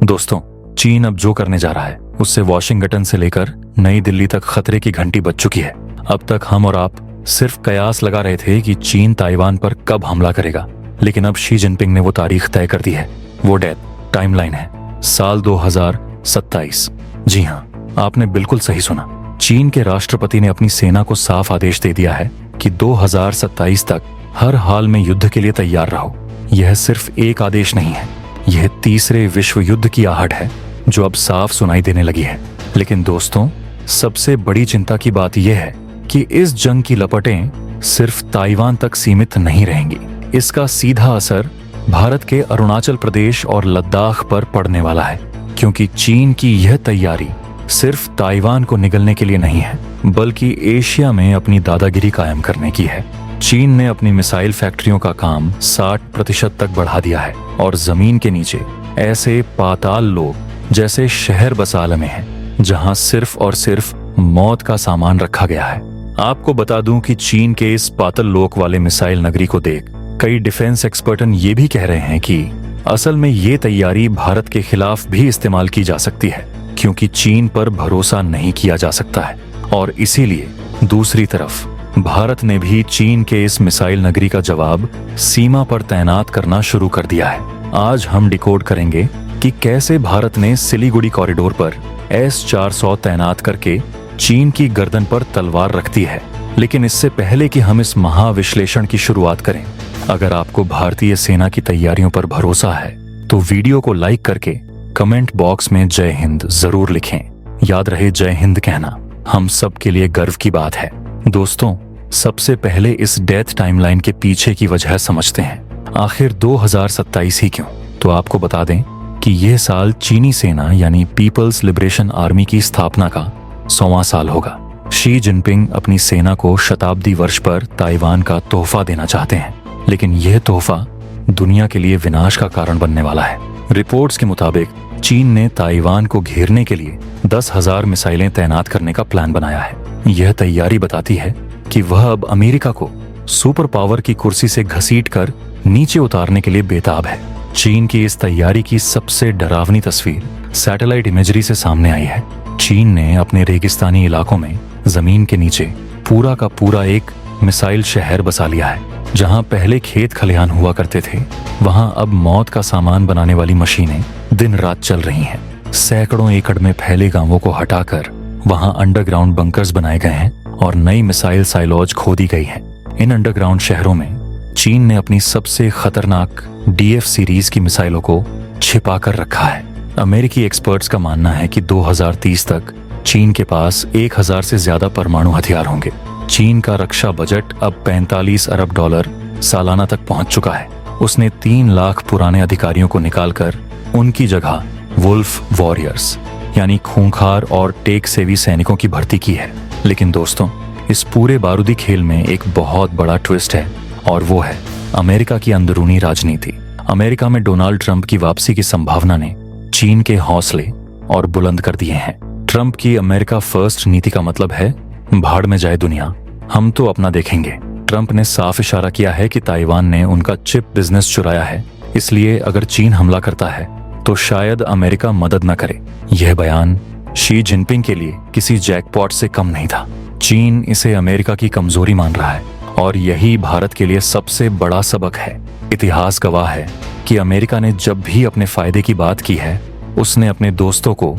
दोस्तों, चीन अब जो करने जा रहा है उससे वॉशिंगटन से लेकर नई दिल्ली तक खतरे की घंटी बज चुकी है। अब तक हम और आप सिर्फ कयास लगा रहे थे कि चीन ताइवान पर कब हमला करेगा, लेकिन अब शी जिनपिंग ने वो तारीख तय कर दी है। वो डेट टाइमलाइन है साल 2027। जी हाँ, आपने बिल्कुल सही सुना। चीन के राष्ट्रपति ने अपनी सेना को साफ आदेश दे दिया है कि 2027 तक हर हाल में युद्ध के लिए तैयार रहो। यह सिर्फ एक आदेश नहीं है, यह तीसरे विश्व युद्ध की आहट है जो अब साफ सुनाई देने लगी है। लेकिन दोस्तों, सबसे बड़ी चिंता की बात यह है कि इस जंग की लपटें सिर्फ ताइवान तक सीमित नहीं रहेंगी। इसका सीधा असर भारत के अरुणाचल प्रदेश और लद्दाख पर पड़ने वाला है, क्योंकि चीन की यह तैयारी सिर्फ ताइवान को निगलने के लिए नहीं है, बल्कि एशिया में अपनी दादागिरी कायम करने की है। चीन ने अपनी मिसाइल फैक्ट्रियों का काम 60% तक बढ़ा दिया है और जमीन के नीचे ऐसे पाताल लोक जैसे शहर बसा लमे हैं जहां सिर्फ और सिर्फ मौत का सामान रखा गया है। आपको बता दूं कि चीन के इस पाताल लोक वाले मिसाइल नगरी को देख कई डिफेंस एक्सपर्टन ये भी कह रहे हैं कि असल में ये तैयारी भारत के खिलाफ भी इस्तेमाल की जा सकती है, क्योंकि चीन पर भरोसा नहीं किया जा सकता है। और इसीलिए दूसरी तरफ भारत ने भी चीन के इस मिसाइल नगरी का जवाब सीमा पर तैनात करना शुरू कर दिया है। आज हम डिकोड करेंगे कि कैसे भारत ने सिलीगुड़ी कॉरिडोर पर S-400 तैनात करके चीन की गर्दन पर तलवार रख दी है। लेकिन इससे पहले कि हम इस महाविश्लेषण की शुरुआत करें, अगर आपको भारतीय सेना की तैयारियों पर भरोसा है तो वीडियो को लाइक करके कमेंट बॉक्स में जय हिंद जरूर लिखें। याद रहे, जय हिंद कहना हम सब के लिए गर्व की बात है। दोस्तों, सबसे पहले इस डेथ टाइमलाइन के पीछे की वजह समझते हैं। आखिर 2027 ही क्यों? तो आपको बता दें कि यह साल चीनी सेना यानी पीपल्स लिबरेशन आर्मी की स्थापना का 100वां साल होगा। शी जिनपिंग अपनी सेना को शताब्दी वर्ष पर ताइवान का तोहफा देना चाहते हैं, लेकिन यह तोहफा दुनिया के लिए विनाश का कारण बनने वाला है। रिपोर्ट्स के मुताबिक चीन ने ताइवान को घेरने के लिए 10,000 मिसाइलें तैनात करने का प्लान बनाया है। यह तैयारी बताती है कि वह अब अमेरिका को सुपर पावर की कुर्सी से घसीटकर नीचे उतारने के लिए बेताब है। चीन की इस तैयारी की सबसे डरावनी तस्वीर सैटेलाइट इमेजरी से सामने आई है। चीन ने अपने रेगिस्तानी इलाकों में जमीन के नीचे पूरा का पूरा एक मिसाइल शहर बसा लिया है। जहां पहले खेत खलिहान हुआ करते थे, वहां अब मौत का सामान बनाने वाली मशीनें दिन रात चल रही हैं। सैकड़ों एकड़ में फैले गांवों को हटाकर वहां अंडरग्राउंड बंकर्स बनाए गए हैं और नई मिसाइल साइलॉज खोदी गई है। इन अंडरग्राउंड शहरों में चीन ने अपनी सबसे खतरनाक DF सीरीज की मिसाइलों को छिपा कर रखा है। अमेरिकी एक्सपर्ट्स का मानना है कि 2030 तक चीन के पास 1000 से ज्यादा परमाणु हथियार होंगे। चीन का रक्षा बजट अब $45 अरब सालाना तक पहुंच चुका है। उसने 3 लाख पुराने अधिकारियों को निकालकर उनकी जगह वुल्फ वॉरियर्स यानी खूंखार और टेक सेवी सैनिकों की भर्ती की है। लेकिन दोस्तों, इस पूरे बारूदी खेल में एक बहुत बड़ा ट्विस्ट है, और वो है अमेरिका की अंदरूनी राजनीति। अमेरिका में डोनाल्ड ट्रंप की वापसी की संभावना ने चीन के हौसले और बुलंद कर दिए हैं। ट्रंप की अमेरिका फर्स्ट नीति का मतलब है भाड़ में जाए दुनिया, हम तो अपना देखेंगे। ट्रंप ने साफ इशारा किया है कि ताइवान ने उनका चिप बिजनेस चुराया है, इसलिए अगर चीन हमला करता है तो शायद अमेरिका मदद न करे। यह बयान शी जिनपिंग के लिए किसी जैकपॉट से कम नहीं था। चीन इसे अमेरिका की कमजोरी मान रहा है और यही भारत के लिए सबसे बड़ा सबक है। इतिहास गवाह है कि अमेरिका ने जब भी अपने फायदे की बात की है, उसने अपने दोस्तों को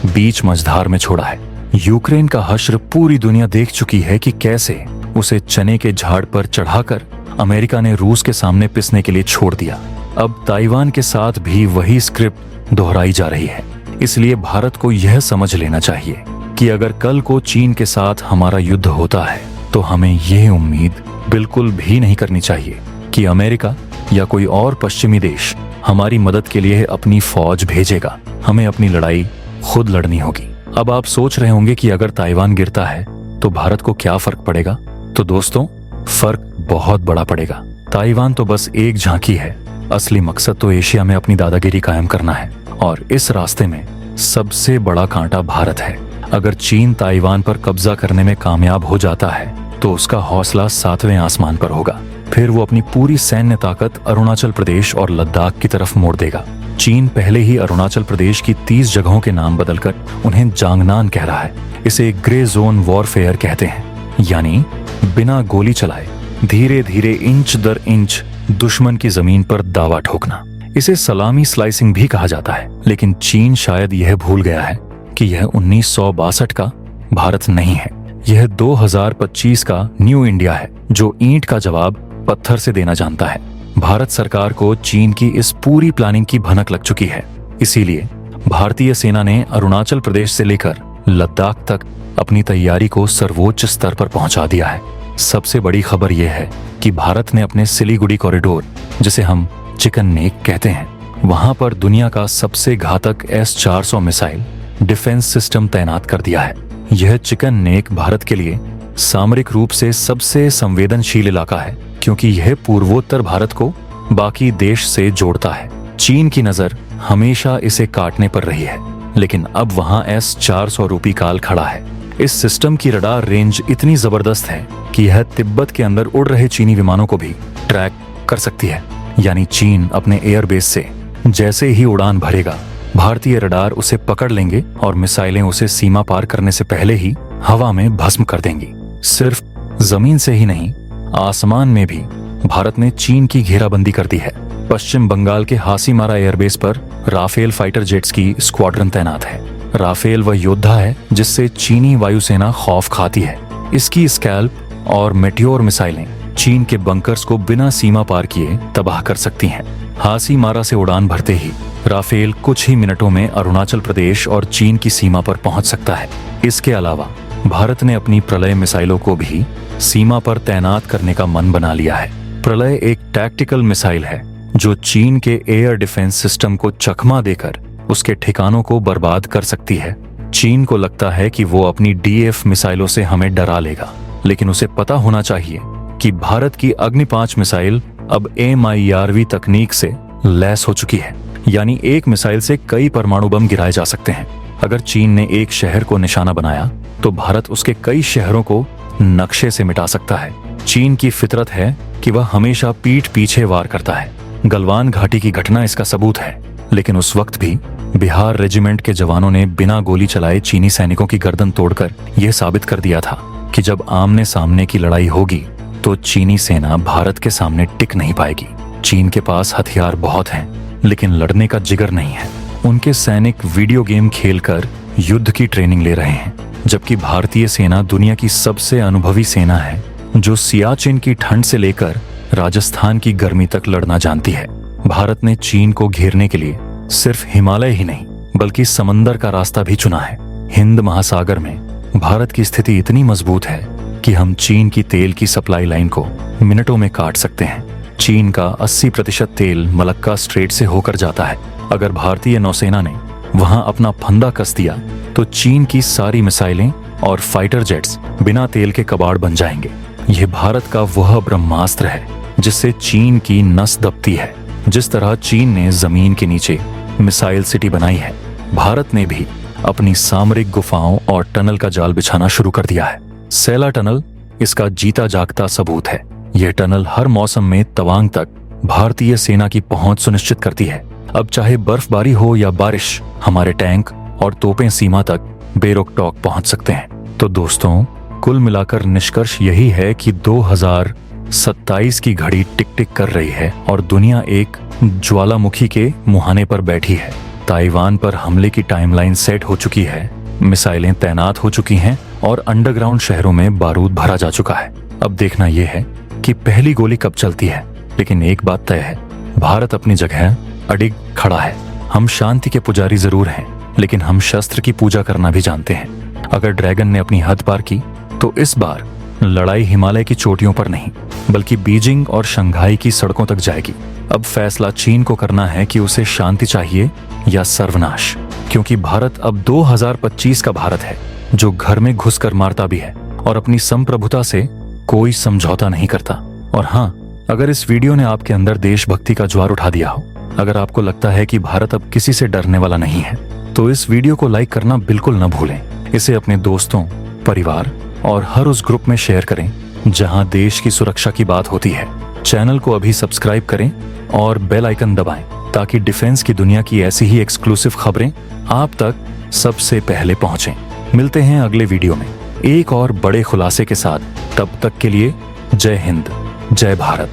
बीच मझधार में छोड़ा है। यूक्रेन का हश्र पूरी दुनिया देख चुकी है कि कैसे उसे चने के झाड़ पर चढ़ाकर अमेरिका ने रूस के सामने पिसने के लिए छोड़ दिया। अब ताइवान के साथ भी वही स्क्रिप्ट दोहराई जा रही है। इसलिए भारत को यह समझ लेना चाहिए कि अगर कल को चीन के साथ हमारा युद्ध होता है तो हमें यह उम्मीद बिल्कुल भी नहीं करनी चाहिए कि अमेरिका या कोई और पश्चिमी देश हमारी मदद के लिए अपनी फौज भेजेगा। हमें अपनी लड़ाई खुद लड़नी होगी। अब आप सोच रहे होंगे कि अगर ताइवान गिरता है तो भारत को क्या फर्क पड़ेगा? तो दोस्तों, फर्क बहुत बड़ा पड़ेगा। ताइवान तो बस एक झांकी है, असली मकसद तो एशिया में अपनी दादागिरी कायम करना है, और इस रास्ते में सबसे बड़ा कांटा भारत है। अगर चीन ताइवान पर कब्जा करने में कामयाब हो जाता है तो उसका हौसला 7वें आसमान पर होगा। फिर वो अपनी पूरी सैन्य ताकत अरुणाचल प्रदेश और लद्दाख की तरफ मोड़ देगा। चीन पहले ही अरुणाचल प्रदेश की 30 जगहों के नाम बदलकर उन्हें जांगनान कह रहा है। इसे ग्रे जोन वॉरफेयर कहते हैं, यानी बिना गोली चलाए धीरे धीरे इंच दर इंच दुश्मन की जमीन पर दावा ठोकना। इसे सलामी स्लाइसिंग भी कहा जाता है। लेकिन चीन शायद यह भूल गया है कि यह 1962 का भारत नहीं है, यह 2025 का न्यू इंडिया है, जो ईंट का जवाब पत्थर से देना जानता है। भारत सरकार को चीन की इस पूरी प्लानिंग की भनक लग चुकी है। इसीलिए भारतीय सेना ने अरुणाचल प्रदेश से लेकर लद्दाख तक अपनी तैयारी को सर्वोच्च स्तर पर पहुंचा दिया है। सबसे बड़ी खबर यह है कि भारत ने अपने सिलीगुड़ी कॉरिडोर, जिसे हम चिकन नेक कहते हैं, वहां पर दुनिया का सबसे घातक S-400 मिसाइल डिफेंस सिस्टम तैनात कर दिया है। यह चिकन नेक भारत के लिए सामरिक रूप से सबसे संवेदनशील इलाका है, क्योंकि यह पूर्वोत्तर भारत को बाकी देश से जोड़ता है। चीन की नजर हमेशा इसे काटने पर रही है, लेकिन अब वहां S-400 रूपी काल खड़ा है। इस सिस्टम की रडार रेंज इतनी जबरदस्त है कि यह तिब्बत के अंदर उड़ रहे चीनी विमानों को भी ट्रैक कर सकती है। यानी चीन अपने एयरबेस से जैसे ही उड़ान भरेगा, भारतीय रडार उसे पकड़ लेंगे और मिसाइलें उसे सीमा पार करने से पहले ही हवा में भस्म कर देंगी। सिर्फ जमीन से ही नहीं, आसमान में भी भारत ने चीन की घेराबंदी कर दी है। पश्चिम बंगाल के हासीमारा एयरबेस पर राफेल फाइटर जेट्स की स्क्वाड्रन तैनात है। राफेल वह योद्धा है जिससे चीनी वायुसेना खौफ खाती है। इसकी स्कैल्प और मेटियोर मिसाइलें चीन के बंकर्स को बिना सीमा पार किए तबाह कर सकती हैं। हासीमारा से उड़ान भरते ही राफेल कुछ ही मिनटों में अरुणाचल प्रदेश और चीन की सीमा पर पहुंच सकता है। इसके अलावा भारत ने अपनी प्रलय मिसाइलों को भी सीमा पर तैनात करने का मन बना लिया है। प्रलय एक टैक्टिकल मिसाइल है जो चीन के एयर डिफेंस सिस्टम को चकमा देकर उसके ठिकानों को बर्बाद कर सकती है। चीन को लगता है कि वो अपनी DF मिसाइलों से हमें डरा लेगा, लेकिन उसे पता होना चाहिए कि भारत की अग्नि 5 मिसाइल अब MIRV तकनीक से लैस हो चुकी है, यानी एक मिसाइल से कई परमाणु बम गिराए जा सकते हैं। अगर चीन ने एक शहर को निशाना बनाया तो भारत उसके कई शहरों को नक्शे से मिटा सकता है। चीन की फितरत है कि वह हमेशा पीठ पीछे वार करता है। गलवान घाटी की घटना इसका सबूत है। लेकिन उस वक्त भी बिहार रेजिमेंट के जवानों ने बिना गोली चलाए चीनी सैनिकों की गर्दन तोड़कर यह साबित कर दिया था कि जब आमने सामने की लड़ाई होगी तो चीनी सेना भारत के सामने टिक नहीं पाएगी। चीन के पास हथियार बहुत हैं, लेकिन लड़ने का जिगर नहीं है। उनके सैनिक वीडियो गेम खेलकर युद्ध की ट्रेनिंग ले रहे हैं, जबकि भारतीय सेना दुनिया की सबसे अनुभवी सेना है, जो सियाचिन की ठंड से लेकर राजस्थान की गर्मी तक लड़ना जानती है। भारत ने चीन को घेरने के लिए सिर्फ हिमालय ही नहीं, बल्कि समंदर का रास्ता भी चुना है। हिंद महासागर में भारत की स्थिति इतनी मजबूत है कि हम चीन की तेल की सप्लाई लाइन को मिनटों में काट सकते हैं। चीन का 80% तेल मलक्का स्ट्रेट से होकर जाता है। अगर भारतीय नौसेना ने वहां अपना फंदा कस दिया तो चीन की सारी मिसाइलें और फाइटर जेट्स बिना तेल के कबाड़ बन जाएंगे। यह भारत का वह ब्रह्मास्त्र है जिससे चीन की नस दबती है। जिस तरह चीन ने जमीन के नीचे मिसाइल सिटी बनाई है, भारत ने भी अपनी सामरिक गुफाओं और टनल का जाल बिछाना शुरू कर दिया है। सैला टनल इसका जीता जागता सबूत है। यह टनल हर मौसम में तवांग तक भारतीय सेना की पहुंच सुनिश्चित करती है। अब चाहे बर्फबारी हो या बारिश, हमारे टैंक और तोपें सीमा तक बेरोक टोक पहुंच सकते हैं। तो दोस्तों, कुल मिलाकर निष्कर्ष यही है कि 2027 की घड़ी टिक टिक कर रही है और दुनिया एक ज्वालामुखी के मुहाने पर बैठी है। ताइवान पर हमले की टाइमलाइन सेट हो चुकी है, मिसाइलें तैनात हो चुकी हैं और अंडरग्राउंड शहरों में बारूद भरा जा चुका है। अब देखना यह है कि पहली गोली कब चलती है। लेकिन एक बात तय है, भारत अपनी जगह अडिग खड़ा है। हम शांति के पुजारी जरूर हैं, लेकिन हम शस्त्र की पूजा करना भी जानते हैं। अगर ड्रैगन ने अपनी हद पार की तो इस बार लड़ाई हिमालय की चोटियों पर नहीं, बल्कि बीजिंग और शंघाई की सड़कों तक जाएगी। अब फैसला चीन को करना है कि उसे शांति चाहिए या सर्वनाश, क्योंकि भारत अब 2025 का भारत है, जो घर में घुसकर मारता भी है और अपनी संप्रभुता से कोई समझौता नहीं करता। और हाँ, अगर इस वीडियो ने आपके अंदर देशभक्ति का ज्वार उठा दिया हो, अगर आपको लगता है कि भारत अब किसी से डरने वाला नहीं है, तो इस वीडियो को लाइक करना बिल्कुल न भूलें। इसे अपने दोस्तों, परिवार और हर उस ग्रुप में शेयर करें जहां देश की सुरक्षा की बात होती है। चैनल को अभी सब्सक्राइब करें और बेल आइकन दबाएं ताकि डिफेंस की दुनिया की ऐसी ही एक्सक्लूसिव खबरें आप तक सबसे पहले पहुंचें। मिलते हैं अगले वीडियो में एक और बड़े खुलासे के साथ। तब तक के लिए जय हिंद, जय भारत।